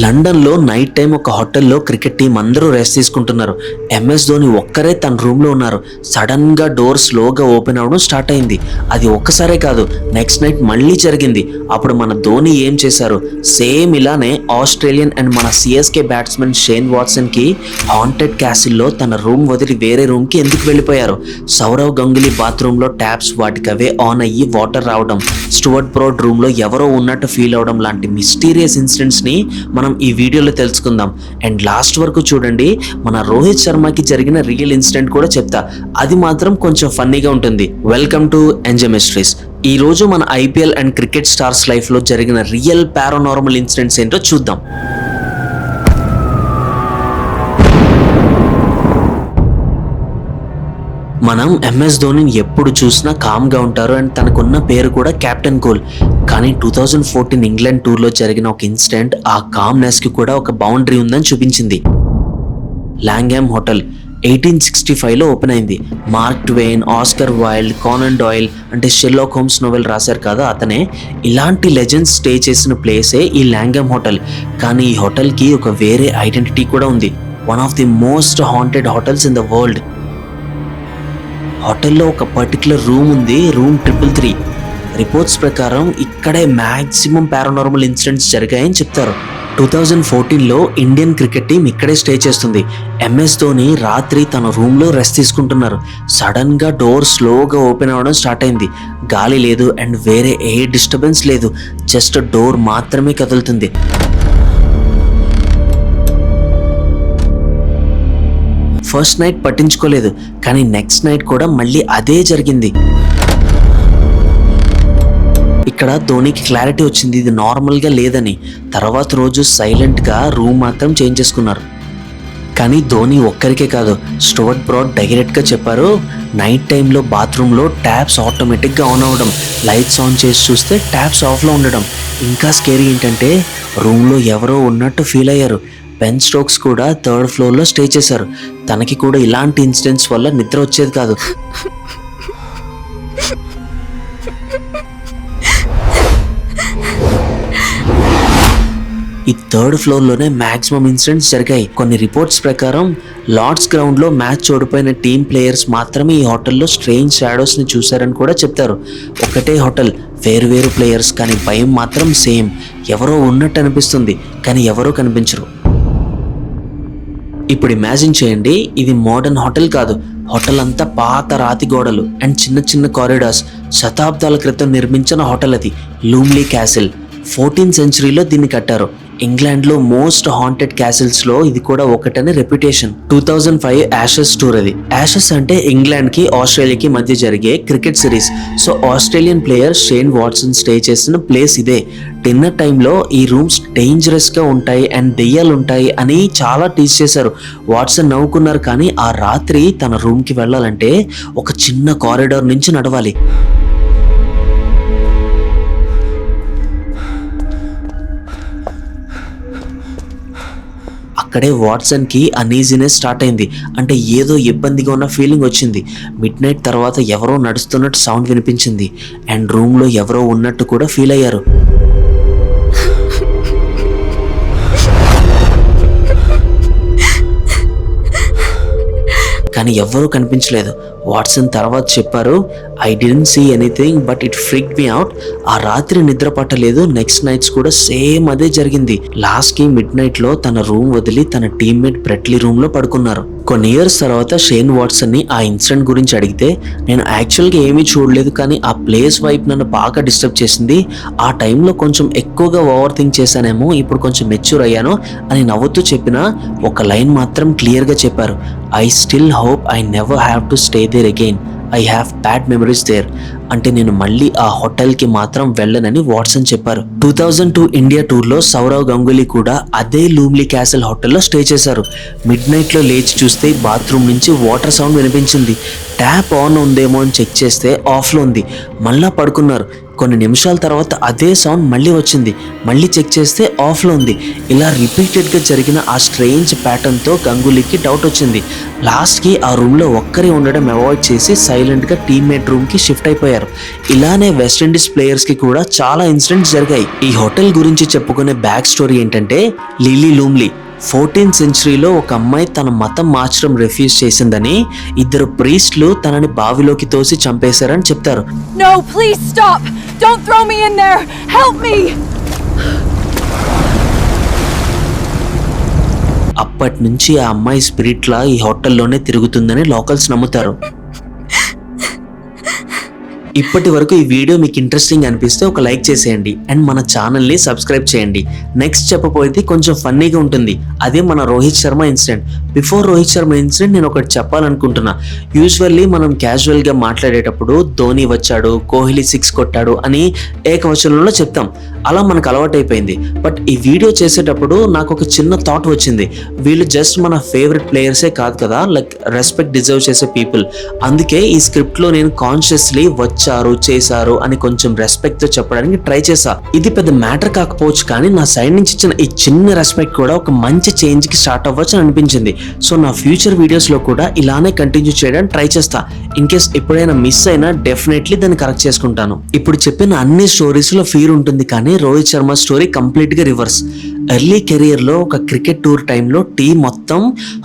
లండన్లో night time ఒక హోటల్లో క్రికెట్ టీం అందరూ రెస్ట్ తీసుకుంటున్నారు. ఎంఎస్ ధోని ఒక్కరే తన రూమ్లో ఉన్నారు. సడన్గా డోర్ స్లోగా ఓపెన్ అవ్వడం స్టార్ట్ అయింది. అది ఒక్కసారే కాదు, నెక్స్ట్ నైట్ మళ్ళీ జరిగింది. అప్పుడు మన ధోని ఏం చేశారు, సేమ్ ఇలానే ఆస్ట్రేలియన్ అండ్ మన సిఎస్కే బ్యాట్స్మెన్ షేన్ వాట్సన్కి హాంటెడ్ క్యాసిల్లో తన రూమ్ వదిలి వేరే రూమ్కి ఎందుకు వెళ్ళిపోయారు. సౌరవ్ గంగూలీ బాత్రూంలో ట్యాప్స్ వాటికవే ఆన్ అయ్యి వాటర్ రావడం, స్టూవర్ట్ బ్రాడ్ రూమ్లో ఎవరో ఉన్నట్టు ఫీల్ అవడం లాంటి మిస్టీరియస్ ఇన్సిడెంట్స్ని మనం ఈ వీడియోలో తెలుసుకుందాం. అండ్ లాస్ట్ వరకు చూడండి. మన రోహిత్ శర్మకి జరిగిన రియల్ ఇన్సిడెంట్ కూడా చెప్తా, అది మాత్రం కొంచెం ఫన్నీగా ఉంటుంది. Welcome to M J mysteries. ఈ రోజు మన ఐపీఎల్ అండ్ క్రికెట్ స్టార్స్ లైఫ్లో జరిగిన రియల్ పారానార్మల్ ఇన్సిడెంట్స్ ఏంటో చూద్దాం. మనం ఎంఎస్ ధోనిని ఎప్పుడు చూసినా కామ్గా ఉంటారు అండ్ తనకున్న పేరు కూడా కెప్టెన్ కూల్. కానీ 2014 ఇంగ్లాండ్ టూర్లో జరిగిన ఒక ఇన్సిడెంట్ ఆ కామ్నెస్కి కూడా ఒక బౌండరీ ఉందని చూపించింది. లాంగ్హామ్ హోటల్ 1865లో ఓపెన్ అయింది. మార్క్ ట్వెయిన్, ఆస్కర్ వైల్డ్, కానన్ డాయిల్ అంటే షెర్లాక్ హోమ్స్ నోవెల్ రాశారు కదా అతనే, ఇలాంటి లెజెండ్స్ స్టే చేసిన ప్లేసే ఈ లాంగ్హామ్ హోటల్. కానీ ఈ హోటల్కి ఒక వేరే ఐడెంటిటీ కూడా ఉంది. One of the most haunted hotels in the world. హోటల్లో ఒక పర్టికులర్ రూమ్ ఉంది, రూమ్ 333. రిపోర్ట్స్ ప్రకారం ఇక్కడే మ్యాక్సిమం పారానార్మల్ ఇన్సిడెంట్స్ జరిగాయని చెప్తారు. 2014లో ఇండియన్ క్రికెట్ టీం ఇక్కడే స్టే చేస్తుంది. ఎంఎస్ ధోని రాత్రి తన రూమ్లో రెస్ట్ తీసుకుంటున్నారు. సడన్గా డోర్ స్లోగా ఓపెన్ అవ్వడం స్టార్ట్ అయింది. గాలి లేదు అండ్ వేరే ఏ డిస్టర్బెన్స్ లేదు, జస్ట్ డోర్ మాత్రమే కదులుతుంది. ఫస్ట్ నైట్ పట్టించుకోలేదు, కానీ నెక్స్ట్ నైట్ కూడా మళ్ళీ అదే జరిగింది. ఇక్కడ ధోనికి క్లారిటీ వచ్చింది ఇది నార్మల్గా లేదని. తర్వాత రోజు సైలెంట్గా రూమ్ మాత్రం చేంజ్ చేసుకున్నారు. కానీ ధోని ఒక్కరికే కాదు, స్టూవర్ట్ బ్రాడ్ డైరెక్ట్గా చెప్పారు, నైట్ టైంలో బాత్రూంలో ట్యాప్స్ ఆటోమేటిక్గా ఆన్ అవ్వడం, లైట్స్ ఆన్ చేసి చూస్తే ట్యాప్స్ ఆఫ్లో ఉండడం. ఇంకా స్కేరీ ఏంటంటే రూమ్లో ఎవరో ఉన్నట్టు ఫీల్ అయ్యారు. బెన్ స్టోక్స్ కూడా 3rd ఫ్లోర్లో స్టే చేశారు. తనకి కూడా ఇలాంటి ఇన్సిడెంట్స్ వల్ల నిద్ర వచ్చేది కాదు. ఈ 3rd ఫ్లోర్లోనే మ్యాక్సిమం ఇన్సిడెంట్స్ జరిగాయి. కొన్ని రిపోర్ట్స్ ప్రకారం లార్డ్స్ గ్రౌండ్లో మ్యాచ్ ఓడిపోయిన టీం ప్లేయర్స్ మాత్రమే ఈ హోటల్లో స్ట్రేంజ్ షాడోస్ని చూశారని కూడా చెప్తారు. ఒకటే హోటల్, వేరు ప్లేయర్స్, కానీ భయం మాత్రం సేమ్. ఎవరో ఉన్నట్టు అనిపిస్తుంది కానీ ఎవరో కనిపించరు. ఇప్పుడు ఇమాజిన్ చేయండి, ఇది మోడర్న్ హోటల్ కాదు. హోటల్ అంతా పాత రాతి గోడలు అండ్ చిన్న కారిడార్స్. శతాబ్దాల క్రితం నిర్మించిన హోటల్ అది. లూమ్లీ క్యాసిల్ 14th సెంచరీలో దీన్ని కట్టారు. ఇంగ్లాండ్లో మోస్ట్ హాంటెడ్ క్యాసిల్స్లో ఇది కూడా ఒకటనే రెప్యుటేషన్. 2005 యాషెస్ టూర్ అది. యాషెస్ అంటే ఇంగ్లాండ్కి ఆస్ట్రేలియాకి మధ్య జరిగే cricket series. So Australian player Shane Watson stay చేసిన ప్లేస్ ఇదే. డిన్నర్ టైంలో ఈ రూమ్స్ డేంజరస్గా ఉంటాయి అండ్ దెయ్యాలు ఉంటాయి అని చాలా టీచ్ చేశారు. వాట్సన్ నవ్వుకున్నారు, కానీ ఆ రాత్రి తన రూమ్కి వెళ్ళాలంటే ఒక చిన్న కారిడార్ నుంచి నడవాలి. అక్కడే వాట్సన్కి అనీజీనెస్ స్టార్ట్ అయింది. అంటే ఏదో ఇబ్బందిగా ఉన్న ఫీలింగ్ వచ్చింది. మిడ్ నైట్ తర్వాత ఎవరో నడుస్తున్నట్టు సౌండ్ వినిపించింది అండ్ రూమ్లో ఎవరో ఉన్నట్టు కూడా ఫీల్ అయ్యారు. కానీ ఎవ్వరూ కనిపించలేదు. వాట్సన్ తర్వాత చెప్పారు, I didn't see anything but it freaked me out. ఆ రాత్రి నిద్ర పట్టలేదు. నెక్స్ట్ నైట్స్ కూడా సేమ్ అదే జరిగింది. లాస్ట్కి మిడ్ నైట్లో తన రూమ్ వదిలి తన టీమ్మేట్ బ్రెట్లీ రూమ్లో పడుకున్నారు. కొన్ని ఇయర్స్ తర్వాత షేన్ వాట్సన్ని ఆ ఇన్సిడెంట్ గురించి అడిగితే, నేను యాక్చువల్గా ఏమీ చూడలేదు, కానీ ఆ ప్లేస్ వైపు నన్ను బాగా డిస్టర్బ్ చేసింది. ఆ టైంలో కొంచెం ఎక్కువగా ఓవర్ థింక్ చేశానేమో, ఇప్పుడు కొంచెం మెచ్యూర్ అయ్యాను అని నవ్వుతూ చెప్పిన ఒక లైన్ మాత్రం క్లియర్గా చెప్పారు, I still hope I never have to stay there again. I have bad memories there. అంటే నేను మళ్ళీ ఆ హోటల్కి మాత్రం వెళ్ళనని వాట్సన్ చెప్పారు. 2002 ఇండియా టూర్లో సౌరవ్ గంగూలీ కూడా అదే లూమ్లీ క్యాసిల్ హోటల్లో స్టే చేశారు. మిడ్ నైట్లో లేచి చూస్తే బాత్రూమ్ నుంచి వాటర్ సౌండ్ వినిపించింది. ట్యాప్ ఆన్ ఉందేమో అని చెక్ చేస్తే ఆఫ్లో ఉంది. మళ్ళా పడుకున్నారు. కొన్ని నిమిషాల తర్వాత అదే సౌండ్ మళ్ళీ వచ్చింది. మళ్ళీ చెక్ చేస్తే ఆఫ్లో ఉంది. ఇలా రిపీటెడ్గా జరిగిన ఆ స్ట్రేంజ్ ప్యాటర్న్తో గంగూలీకి డౌట్ వచ్చింది. లాస్ట్కి ఆ రూమ్లో ఒక్కరే ఉండడం అవాయిడ్ చేసి సైలెంట్గా టీమ్మేట్ రూమ్కి షిఫ్ట్ అయిపోయారు. ఇలానే వెస్టిండీస్ ప్లేయర్స్కి కూడా చాలా ఇన్సిడెంట్స్ జరిగాయి. ఈ హోటల్ గురించి చెప్పుకునే బ్యాక్ స్టోరీ ఏంటంటే, లిల్లీ లూమ్లీ 14th సెంచరీలో ఒక అమ్మాయి తన మతం మార్చడం రిఫ్యూజ్ చేసిందని ఇద్దరు ప్రీస్ట్లు తనని బావిలోకి తోసి చంపేశారని చెప్తారు. No, please stop. Don't throw me in there. Help me. అప్పటి నుంచి ఆ అమ్మాయి స్పిరిట్లా ఈ హోటల్లోనే తిరుగుతుందని లోకల్స్ నమ్ముతారు. ఇప్పటి వరకు ఈ వీడియో మీకు ఇంట్రెస్టింగ్ అనిపిస్తే ఒక లైక్ చేసేయండి అండ్ మన ఛానల్ని సబ్స్క్రైబ్ చేయండి. నెక్స్ట్ చెప్పబోయేది కొంచెం ఫన్నీగా ఉంటుంది. అదే మన Rohit Sharma incident. Before Rohit Sharma incident నేను ఒకటి చెప్పాలనుకుంటున్నా. యూజువల్లీ మనం క్యాజువల్గా మాట్లాడేటప్పుడు ధోని వచ్చాడు, కోహ్లీ 6 కొట్టాడు అని ఏకవచనంలో చెప్తాం. అలా మనకు అలవాటైపోయింది. బట్ ఈ వీడియో చేసేటప్పుడు నాకు ఒక చిన్న థాట్ వచ్చింది. వీళ్ళు జస్ట్ మన ఫేవరెట్ ప్లేయర్సే కాదు కదా, లైక్ రెస్పెక్ట్ డిజర్వ్ చేసే పీపుల్. అందుకే ఈ స్క్రిప్ట్లో నేను కాన్షియస్లీ వచ్చారు, చేశారు అని కొంచెం రెస్పెక్ట్తో చెప్పడానికి ట్రై చేశా. ఇది పెద్ద మ్యాటర్ కాకపోవచ్చు, కానీ నా సైడ్ నుంచి ఇచ్చిన ఈ చిన్న రెస్పెక్ట్ కూడా ఒక మంచి చేంజ్కి స్టార్ట్ అవ్వచ్చు అని అనిపించింది. సో నా ఫ్యూచర్ వీడియోస్లో కూడా ఇలానే కంటిన్యూ చేయడానికి ట్రై చేస్తా. ఇన్ కేస్ ఎప్పుడైనా మిస్ అయినా డెఫినెట్లీ దాన్ని కరెక్ట్ చేసుకుంటాను. ఇప్పుడు చెప్పిన అన్ని స్టోరీస్లో ఫీర్ ఉంటుంది, కానీ రోహిత్ శర్మ స్టోరీ కంప్లీట్గా రివర్స్. ఎర్లీ కెరియర్లో ఒక క్రికెట్ టూర్ టైంలో టీం మొత్తం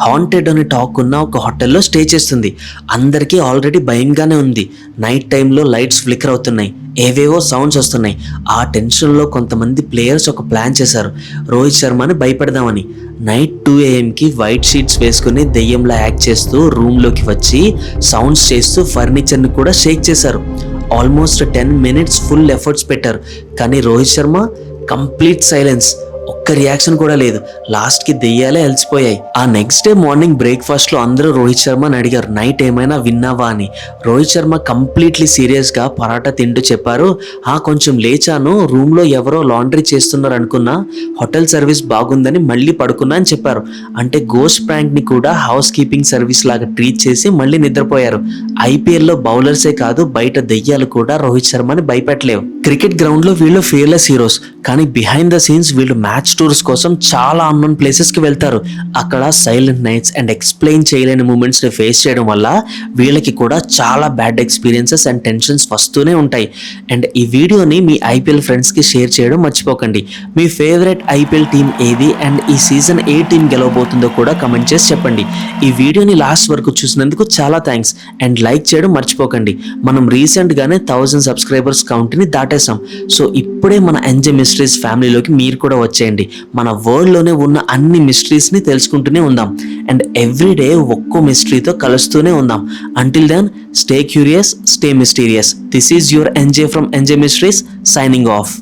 హాంటెడ్ అని టాక్ ఉన్న ఒక హోటల్లో స్టే చేస్తుంది. అందరికీ ఆల్రెడీ భయంగానే ఉంది. నైట్ టైంలో లైట్స్ ఫ్లికర్ అవుతున్నాయి, ఏవేవో సౌండ్స్ వస్తున్నాయి. ఆ టెన్షన్లో కొంతమంది ప్లేయర్స్ ఒక ప్లాన్ చేశారు, రోహిత్ శర్మని భయపెడదామని. నైట్ 2 AM వైట్ షీట్స్ వేసుకుని దెయ్యంలా యాక్ట్ చేస్తూ రూమ్లోకి వచ్చి సౌండ్స్ చేస్తూ ఫర్నిచర్ని కూడా షేక్ చేశారు. ఆల్మోస్ట్ 10 minutes ఫుల్ ఎఫర్ట్స్ పెట్టారు, కానీ రోహిత్ శర్మ కంప్లీట్ సైలెన్స్, ఒక్క రియాక్షన్ కూడా లేదు. లాస్ట్కి దెయ్యాలే అలసిపోయాయి. ఆ నెక్స్ట్ డే మార్నింగ్ బ్రేక్ఫాస్ట్లో అందరూ రోహిత్ శర్మని అడిగారు, నైట్ ఏమైనా విన్నావా అని. రోహిత్ శర్మ కంప్లీట్లీ సీరియస్గా పరాటా తింటూ చెప్పారు, కొంచెం లేచాను, రూమ్లో ఎవరో లాండ్రీ చేస్తున్నారు అనుకున్నా, హోటల్ సర్వీస్ బాగుందని మళ్ళీ పడుకున్నా అని చెప్పారు. అంటే గోస్ట్ ప్రాంక్ని కూడా హౌస్ కీపింగ్ సర్వీస్ లాగా ట్రీట్ చేసి మళ్ళీ నిద్రపోయారు. ఐపీఎల్లో బౌలర్సే కాదు, బయట దెయ్యాలు కూడా రోహిత్ శర్మని భయపెట్టలేవు. క్రికెట్ గ్రౌండ్లో వీళ్ళు ఫియర్లెస్ హీరోస్, కానీ బిహైండ్ ద సీన్స్ వీళ్ళు మ్యాచ్ టూర్స్ కోసం చాలా అన్నోన్ ప్లేసెస్కి వెళ్తారు. అక్కడ సైలెంట్ నైట్స్ అండ్ ఎక్స్ప్లెయిన్ చేయలేని మూమెంట్స్ని ఫేస్ చేయడం వల్ల వీళ్ళకి కూడా చాలా బ్యాడ్ ఎక్స్పీరియన్సెస్ అండ్ టెన్షన్స్ వస్తూనే ఉంటాయి. అండ్ ఈ వీడియోని మీ ఐపీఎల్ ఫ్రెండ్స్కి షేర్ చేయడం మర్చిపోకండి. మీ ఫేవరెట్ ఐపీఎల్ టీం ఏది అండ్ ఈ సీజన్ ఏ టీం గెలవబోతుందో కూడా కమెంట్ చేసి చెప్పండి. ఈ వీడియోని లాస్ట్ వరకు చూసినందుకు చాలా థ్యాంక్స్ అండ్ లైక్ చేయడం మర్చిపోకండి. మనం రీసెంట్గానే 1000 సబ్స్క్రైబర్స్ కౌంట్ని దాటేసాం. సో ఇప్పుడే మన ఎంజే మిస్టరీస్ ఫ్యామిలీలోకి మీరు కూడా వచ్చేయండి. మన వరల్డ్లోనే ఉన్న అన్ని మిస్టరీస్ని తెలుసుకుంటూనే ఉందాం అండ్ ఎవ్రీడే ఒక్కో మిస్టరీతో కలుస్తూనే ఉందాం. Until then, stay curious, stay mysterious. This is your MJ from MJ mysteries, signing of.